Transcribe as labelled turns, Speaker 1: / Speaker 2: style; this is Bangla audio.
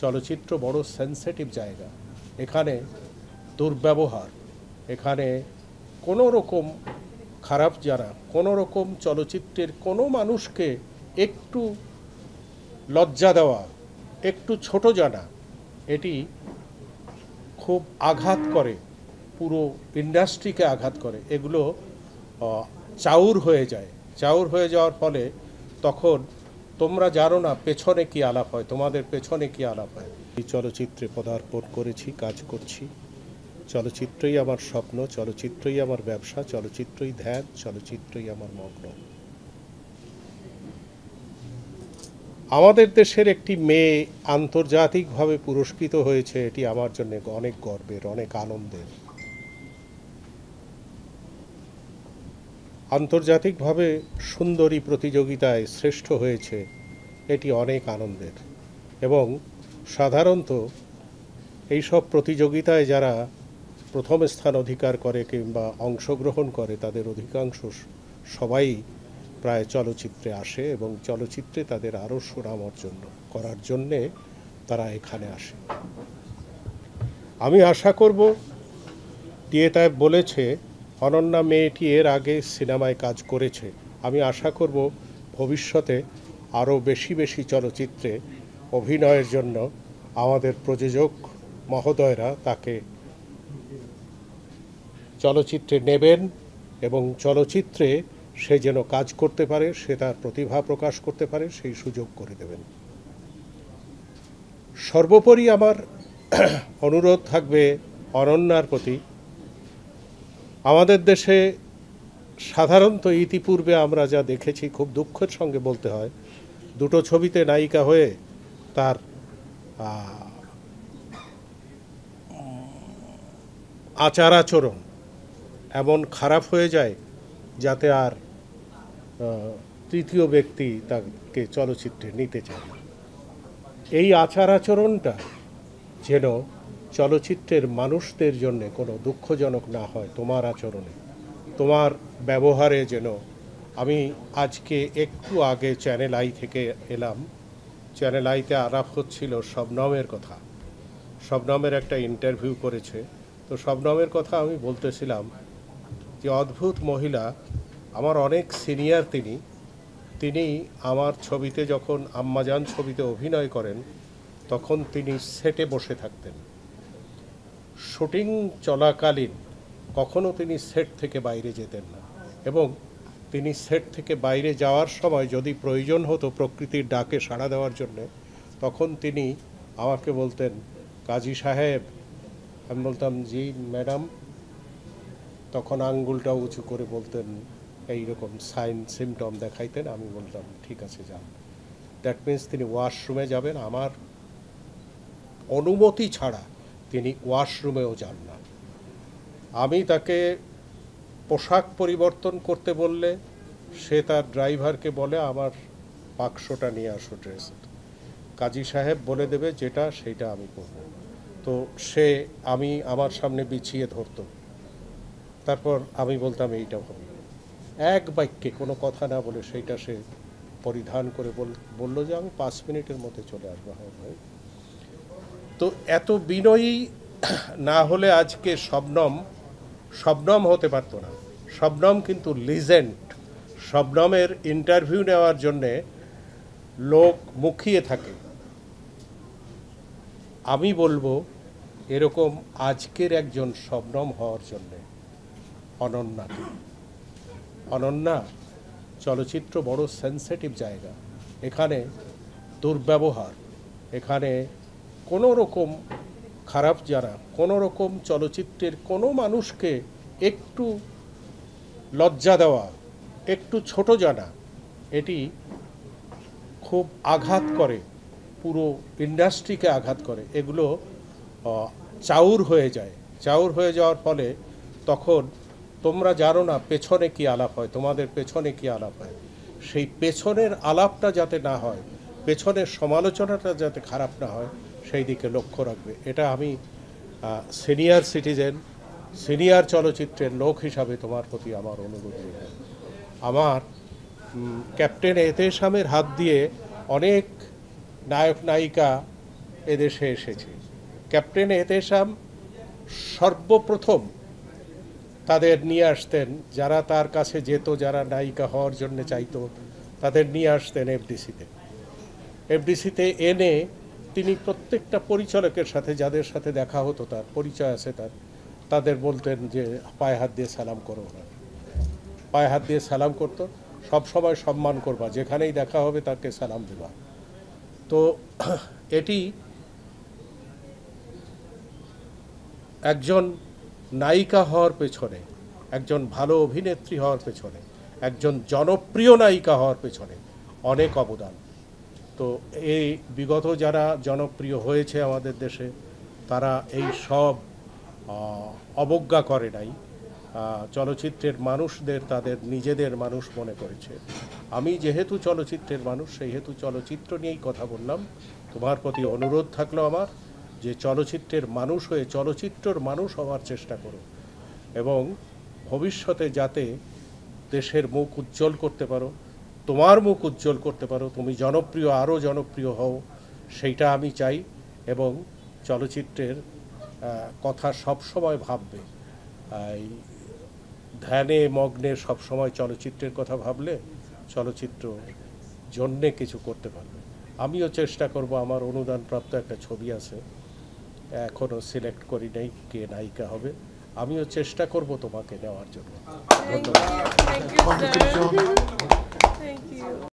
Speaker 1: চলচ্চিত্র বড় সেন্সিটিভ জায়গা। এখানে দুর্ব্যবহার, এখানে কোনো রকম খারাপ জানা, কোনো রকম চলচ্চিত্রের কোনো মানুষকে একটু লজ্জা দেওয়া, একটু ছোট জানা, এটি খুব আঘাত করে, পুরো ইন্ডাস্ট্রিকে আঘাত করে। এগুলো চাউর হয়ে যায়। চাউর হয়ে যাওয়ার ফলে তখন তোমরা জানো না পেছনে কি আলাপ হয়, তোমাদের পেছনে কি আলাপ হয়। এই চলচ্চিত্রে পদার্পণ করেছি, কাজ করছি। চলচ্চিত্রই আমার স্বপ্ন, চলচ্চিত্রই আমার ব্যবসা, চলচ্চিত্রই ধ্যান, চলচ্চিত্রই আমার মগ্ন। আমাদের দেশের একটি মেয়ে আন্তর্জাতিকভাবে পুরস্কৃত হয়েছে, এটি আমার জন্য অনেক গর্বের, অনেক আনন্দের। আন্তর্জাতিকভাবে সুন্দরী প্রতিযোগিতায় শ্রেষ্ঠ হয়েছে, এটি অনেক আনন্দের। এবং সাধারণত এইসব প্রতিযোগিতায় যারা প্রথম স্থান অধিকার করে কিংবা অংশগ্রহণ করে তাদের অধিকাংশ সবাই প্রায় চলচ্চিত্রে আসে এবং চলচ্চিত্রে তাদের আরও সুনাম অর্জন করার জন্যে তারা এখানে আসে। আমি আশা করব, টিএটাইপ বলেছে অনন্যা মেয়েটি এর আগে সিনেমায় কাজ করেছে, আমি আশা করব ভবিষ্যতে আরও বেশি বেশি চলচ্চিত্রে অভিনয়ের জন্য আমাদের প্রযোজক মহোদয়রা তাকে চলচ্চিত্রে নেবেন এবং চলচ্চিত্রে সে যেন কাজ করতে পারে, সে তার প্রতিভা প্রকাশ করতে পারে, সেই সুযোগ করে দেবেন। সর্বোপরি আমার অনুরোধ থাকবে অনন্যার প্রতি। আমাদের দেশে সাধারণত ইতিপূর্বে আমরা যা দেখেছি, খুব দুঃখের সঙ্গে বলতে হয়, দুটো ছবিতে নায়িকা হয়ে তার আচার আচরণ এমন খারাপ হয়ে যায় যাতে আর তৃতীয় ব্যক্তি তাকে চলচ্চিত্রে নিতে চায় না। এই আচার আচরণটা যেন চলচ্চিত্রের মানুষদের জন্য কোনো দুঃখজনক না হয়। তোমার আচরণে, তোমার ব্যবহারে যেন। আমি আজকে একটু আগে চ্যানেল আই থেকে এলাম। চ্যানেল আইতে আলাপ হচ্ছিল শবনমের কথা। শবনমের একটা ইন্টারভিউ করেছে, তো শবনমের কথা আমি বলতেছিলাম যে অদ্ভুত মহিলা, আমার অনেক সিনিয়র তিনি আমার ছবিতে যখন আম্মাজান ছবিতে অভিনয় করেন তখন তিনি সেটে বসে থাকতেন। শুটিং চলাকালীন কখনো তিনি সেট থেকে বাইরে যেতেন না, এবং তিনি সেট থেকে বাইরে যাওয়ার সময় যদি প্রয়োজন হতো প্রকৃতির ডাকে সাড়া দেওয়ার জন্যে, তখন তিনি আমাকে বলতেন, কাজী সাহেব। আমি বলতাম, জি ম্যাডাম। তখন আঙ্গুলটা উঁচু করে বলতেন, এইরকম সাইন সিমটম দেখাইতেন। আমি বলতাম, ঠিক আছে যান। দ্যাট মিনস তিনি ওয়াশরুমে যাবেন, আমার অনুমতি ছাড়া তিনি ওয়াশরুমেও যান না। আমি তাকে পোশাক পরিবর্তন করতে বললে সে তার ড্রাইভারকে বলে, আমার বাক্সটা নিয়ে আসো ড্রেসের, কাজী সাহেব বলে দেবে যেটা সেইটা আমি করব। তো সে আমার সামনে বিছিয়ে ধরতো, তারপর আমি বলতাম এইটা হবে। এক বাক্যে কোনো কথা না বলে সেইটা সে পরিধান করে বলল যে আমি 5 মিনিটের মধ্যে চলে আসবো। হ্যাঁ ভাই। তো এত বিনয়ী না হলে আজকে শবনম হতে পারতো না। শবনম কিন্তু লিজেন্ড। শবনমের ইন্টারভিউ নেওয়ার জন্যে লোক মুখিয়ে থাকে। আমি বলবো এরকম আজকের একজন শবনম হওয়ার জন্যে অনন্যা, চলচ্চিত্র বড় সেন্সিটিভ জায়গা। এখানে দুর্ব্যবহার, এখানে কোনো রকম খারাপ জানা, কোনো রকম চলচ্চিত্রের কোনো মানুষকে একটু লজ্জা দেওয়া, একটু ছোট জানা, এটি খুব আঘাত করে, পুরো ইন্ডাস্ট্রিকে আঘাত করে। এগুলো চাউর হয়ে যায়। চাউর হয়ে যাওয়ার ফলে তখন তোমরা জানো না পেছনে কি আলাপ হয়, তোমাদের পেছনে কি আলাপ হয়। সেই পেছনের আলাপটা যাতে না হয়, পেছনের সমালোচনাটা যাতে খারাপ না হয়, সেই দিকে লক্ষ্য রাখবে। এটা আমি সিনিয়র সিটিজেন, সিনিয়র চলচ্চিত্রের লোক হিসাবে তোমার প্রতি আমার অনুরোধ। আমার ক্যাপ্টেন এহতেশামের হাত দিয়ে অনেক নায়ক নায়িকা এদেশে এসেছে। ক্যাপ্টেন এহতেশাম সর্বপ্রথম তাদের নিয়ে আসতেন, যারা তার কাছে যেত, যারা নায়িকা হওয়ার জন্য চাইতো, তাদের নিয়ে আসতেন এফডিসিতে। এফডিসিতে এনে তিনি প্রত্যেকটা পরিচালকের সাথে, যাদের সাথে দেখা হতো, তার পরিচয় আছে তার, তাদের বলতেন যে পায়ে হাত দিয়ে সালাম করো। না, পায়ে হাত দিয়ে সালাম করতো, সব সময় সম্মান করবা, যেখানেই দেখা হবে তাকে সালাম দেবা। তো এটি একজন নায়িকা হওয়ার পেছনে, একজন ভালো অভিনেত্রী হওয়ার পেছনে, একজন জনপ্রিয় নায়িকা হওয়ার পেছনে অনেক অবদান। তো এই বিগত যারা জনপ্রিয় হয়েছে আমাদের দেশে, তারা এই সব অবজ্ঞা করে নাই। চলচ্চিত্রের মানুষদের তাদের নিজেদের মানুষ মনে করেছে। আমি যেহেতু চলচ্চিত্রের মানুষ, সেই হেতু চলচ্চিত্র নিয়েই কথা বললাম। তোমার প্রতি অনুরোধ থাকলো আমার, যে চলচ্চিত্রের মানুষ হয়ে চলচ্চিত্রর মানুষ হওয়ার চেষ্টা করো, এবং ভবিষ্যতে যাতে দেশের মুখ উজ্জ্বল করতে পারো, তোমার মুখ উজ্জ্বল করতে পারো, তুমি জনপ্রিয়, আরও জনপ্রিয় হও, সেইটা আমি চাই। এবং চলচ্চিত্রের কথা সব সময় ভাববে। এই ধ্যানে মগ্নে সব সময় চলচ্চিত্রের কথা ভাবলে চলচ্চিত্র জন্যে কিছু করতে পারবে। আমিও চেষ্টা করব, আমার অনুদানপ্রাপ্ত একটা ছবি আছে, এখনও সিলেক্ট করি নাই কে নায়িকা হবে, আমিও চেষ্টা করব তোমাকে নেওয়ার জন্য। ধন্যবাদ।
Speaker 2: Thank you, sir. Thank you.